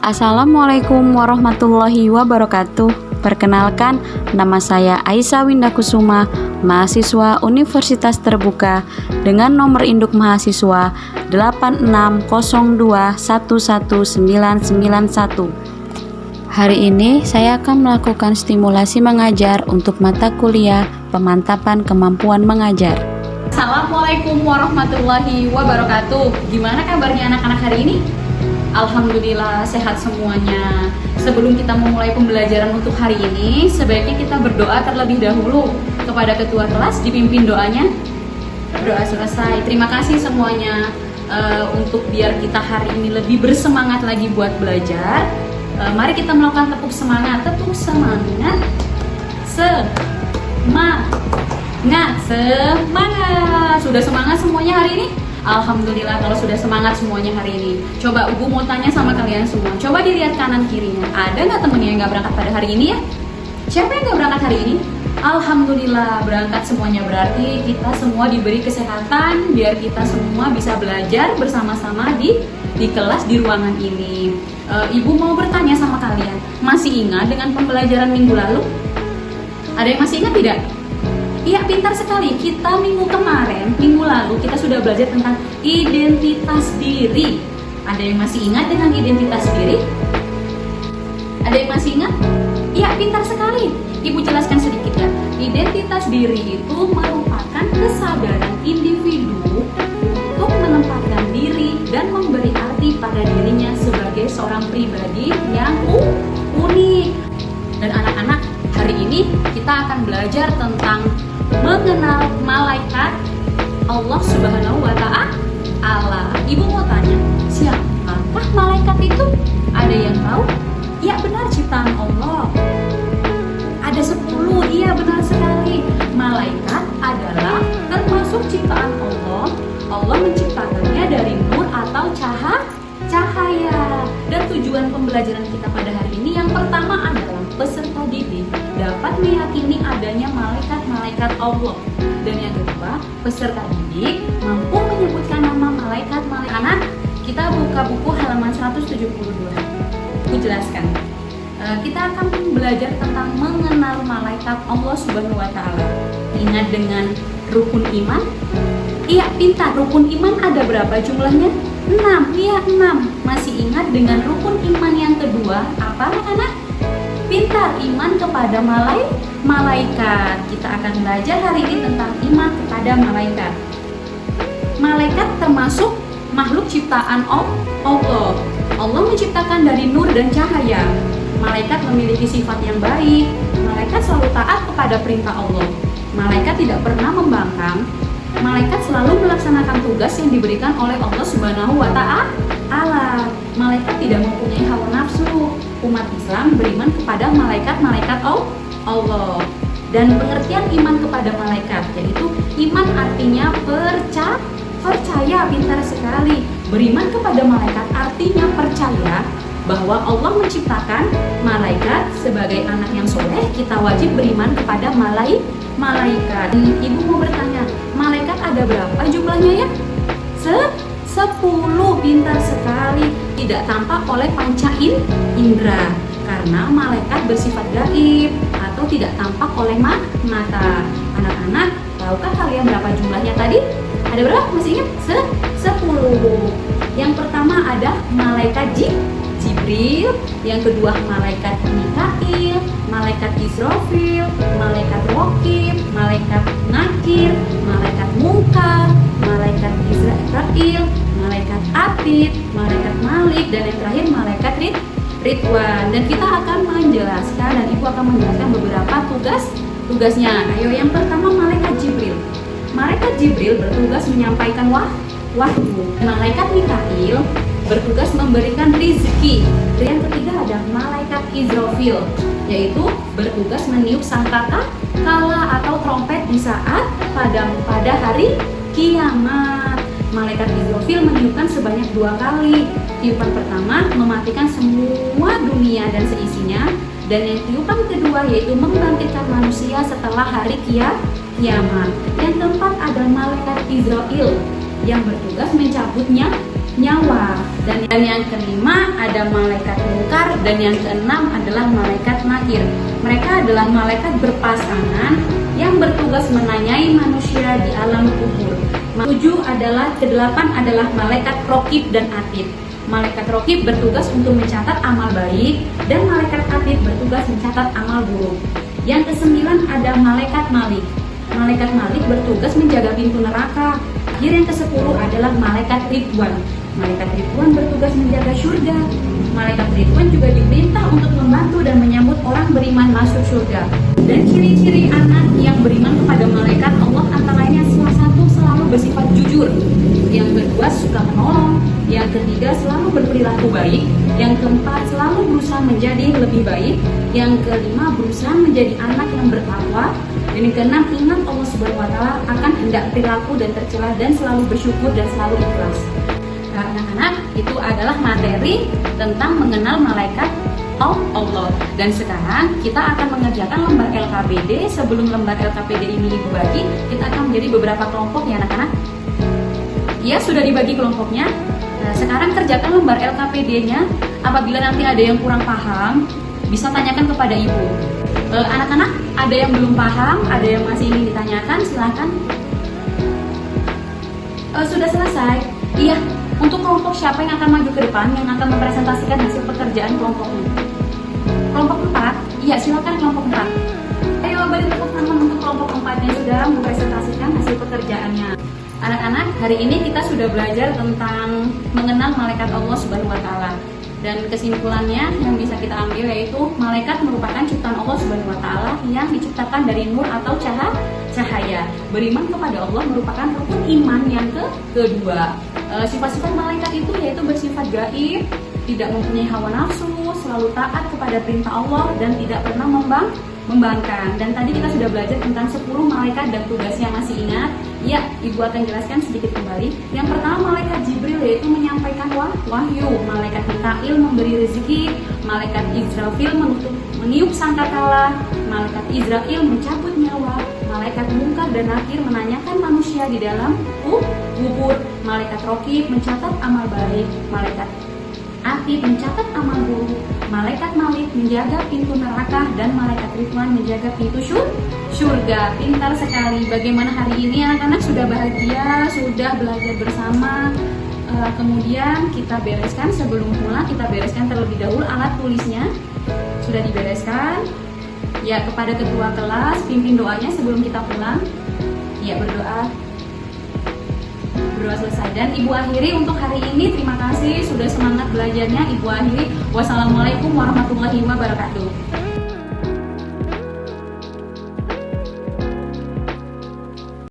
Assalamualaikum warahmatullahi wabarakatuh. Perkenalkan, nama saya Aisyah Windakusuma, mahasiswa Universitas Terbuka dengan nomor induk mahasiswa 8602111991. Hari ini saya akan melakukan stimulasi mengajar untuk mata kuliah pemantapan kemampuan mengajar. Assalamualaikum warahmatullahi wabarakatuh. Gimana kabarnya anak-anak hari ini? Alhamdulillah sehat semuanya. Sebelum kita memulai pembelajaran untuk hari ini, sebaiknya kita berdoa terlebih dahulu kepada ketua kelas, dipimpin doanya. Doa selesai. Terima kasih semuanya. Untuk biar kita hari ini lebih bersemangat lagi buat belajar, mari kita melakukan tepuk semangat. Tepuk semangat. Semangat. Sudah semangat semuanya hari ini? Alhamdulillah kalau sudah semangat semuanya hari ini. Coba Ibu mau tanya sama kalian semua. Coba dilihat kanan kirinya. Ada nggak temennya yang nggak berangkat pada hari ini ya? Siapa yang nggak berangkat hari ini? Alhamdulillah berangkat semuanya. Berarti kita semua diberi kesehatan biar kita semua bisa belajar bersama-sama di kelas di ruangan ini. Ibu mau bertanya sama kalian. Masih ingat dengan pembelajaran minggu lalu? Ada yang masih ingat tidak? Iya, pintar sekali. Kita minggu lalu kita sudah belajar tentang identitas diri. Ada yang masih ingat dengan identitas diri? Ada yang masih ingat? Iya, pintar sekali. Ibu jelaskan sedikit ya. Identitas diri itu merupakan kesadaran individu untuk menempatkan diri dan memberi arti pada dirinya sebagai seorang pribadi yang unik. Dan anak-anak, hari ini kita akan belajar tentang mengenal malaikat Allah Subhanahu wa Ta'ala. Ibu mau tanya, siapakah malaikat itu? Ada yang tahu? Ya benar, ciptaan Allah. Ada 10, iya benar sekali. Malaikat adalah termasuk ciptaan Allah. Allah menciptakannya dari nur atau cahaya. Dan tujuan pembelajaran kita pada hari ini yang pertama adalah peserta didik dapat meyakini adanya malaikat-malaikat Allah. Dan yang kedua, peserta didik mampu menyebutkan nama malaikat-malaikat. Anak, kita buka buku halaman 172. Aku jelaskan. Kita akan belajar tentang mengenal malaikat Allah Subhanahu wa Ta'ala. Ingat dengan rukun iman? Iya, pintar. Rukun iman ada berapa jumlahnya? 6. Iya, 6. Masih ingat dengan rukun iman yang kedua? Apa anak? Pintar, iman kepada malaikat. Kita akan belajar hari ini tentang iman kepada malaikat. Malaikat termasuk makhluk ciptaan Allah. Allah menciptakan dari nur dan cahaya. Malaikat memiliki sifat yang baik. Malaikat selalu taat kepada perintah Allah. Malaikat tidak pernah membangkang. Malaikat selalu melaksanakan tugas yang diberikan oleh Allah Subhanahu wa Ta'ala. Malaikat tidak mempunyai hawa nafsu. Umat Islam beriman kepada malaikat-malaikat Allah. Dan pengertian iman kepada malaikat, yaitu iman artinya percaya, pintar sekali. Beriman kepada malaikat artinya percaya bahwa Allah menciptakan malaikat sebagai anak yang soleh. Kita wajib beriman kepada malaikat. Ibu mau bertanya, malaikat ada berapa jumlahnya ya? 10, pintar sekali. Tidak tampak oleh panca indera karena malaikat bersifat gaib atau tidak tampak oleh mata. Anak-anak, tahukah kalian berapa jumlahnya tadi? Ada berapa? Masih ingat? 10. Yang pertama ada malaikat Jibril, yang kedua malaikat Mikail, malaikat Israfil, malaikat Wakil, malaikat Nakir, malaikat Munkar, malaikat Israel, malaikat Atid, malaikat Malik, dan yang terakhir malaikat Ridwan. Dan kita akan menjelaskan, dan Ibu akan menjelaskan beberapa tugasnya. Ayo, yang pertama malaikat Jibril. Malaikat Jibril bertugas menyampaikan wahyu. Malaikat Mikail bertugas memberikan rizki. Yang ketiga ada malaikat Israfil, yaitu bertugas meniup sangkakala atau trompet di saat pada hari kiamat. Malaikat Israfil meniupkan sebanyak 2 kali. Tiupan pertama mematikan semua dunia dan seisinya, dan yang tiupan kedua yaitu membangkitkan manusia setelah hari kiamat. Yang keempat ada malaikat Israel yang bertugas mencabut nyawa, dan Dan yang kelima ada malaikat mungkar, dan yang keenam adalah malaikat nakir. Mereka adalah malaikat berpasangan yang bertugas menanyai manusia di alam kubur. Kedelapan adalah malaikat rokib dan atid. Malaikat rokib bertugas untuk mencatat amal baik, dan malaikat atid bertugas mencatat amal buruk. Yang kesembilan ada malaikat malik. Malaikat malik bertugas menjaga pintu neraka. Yang ke-10 adalah malaikat Ridwan. Malaikat Ridwan bertugas menjaga surga. Malaikat Ridwan juga diperintah untuk membantu dan menyambut orang beriman masuk surga. Dan ciri-ciri anak yang beriman kepada malaikat Allah antara lainnya salah satu selalu bersifat jujur. Yang kedua suka menolong. Yang ketiga selalu berperilaku baik. Yang keempat selalu berusaha menjadi lebih baik. Yang kelima berusaha menjadi anak yang bertakwa. Dan yang keenam ingat Allah Subhanahu wa Ta'ala akan hendak perilaku dan tercela dan selalu bersyukur dan selalu ikhlas. Anak-anak, itu adalah materi tentang mengenal malaikat Allah. Dan sekarang kita akan mengerjakan lembar LKPD. Sebelum lembar LKPD ini Ibu bagi, kita akan menjadi beberapa kelompok ya anak-anak. Ya, sudah dibagi kelompoknya. Nah, sekarang kerjakan lembar LKPD-nya. Apabila nanti ada yang kurang paham, bisa tanyakan kepada Ibu. Anak-anak, ada yang belum paham, ada yang masih ingin ditanyakan, silahkan. Sudah selesai? Iya. Untuk kelompok siapa yang akan maju ke depan, yang akan mempresentasikan hasil pekerjaan kelompoknya? Kelompok 4? Iya, silakan kelompok 4. Ayo beri tepuk tangan untuk kelompok 4 yang sudah mempresentasikan hasil pekerjaannya. Anak-anak, hari ini kita sudah belajar tentang mengenal malaikat Allah Subhanahu wa Ta'ala. Dan kesimpulannya yang bisa kita ambil yaitu malaikat merupakan ciptaan Allah Subhanahu wa Ta'ala yang diciptakan dari nur atau cahaya. Beriman kepada Allah merupakan rukun iman yang kedua. Sifat-sifat malaikat itu yaitu bersifat gaib, tidak mempunyai hawa nafsu, selalu taat kepada perintah Allah dan tidak pernah membangkang. Dan tadi kita sudah belajar tentang 10 malaikat dan tugasnya, masih ingat? Ya, Ibu akan jelaskan sedikit kembali. Yang pertama malaikat Jibril yaitu menyampaikan wahyu, malaikat Mikail memberi rezeki, malaikat Israfil meniup sangkakala, malaikat Israel mencabut nyawa, malaikat Mungkar dan Nakir menanyakan manusia di dalam kubur, malaikat Rokib mencatat amal baik, malaikat Atid mencatat amal buruk, malaikat Malik menjaga pintu neraka, dan malaikat Ridwan menjaga pintu surga. Pintar sekali. Bagaimana hari ini anak-anak? Sudah bahagia? Sudah belajar bersama? Kemudian kita bereskan, sebelum pulang kita bereskan terlebih dahulu alat tulisnya. Sudah dibereskan? Ya, kepada ketua kelas pimpin doanya sebelum kita pulang. Ya, berdoa selesai. Dan Ibu akhiri untuk hari ini. Terima kasih sudah semangat belajarnya. Ibu akhiri. Wassalamualaikum warahmatullahi wabarakatuh.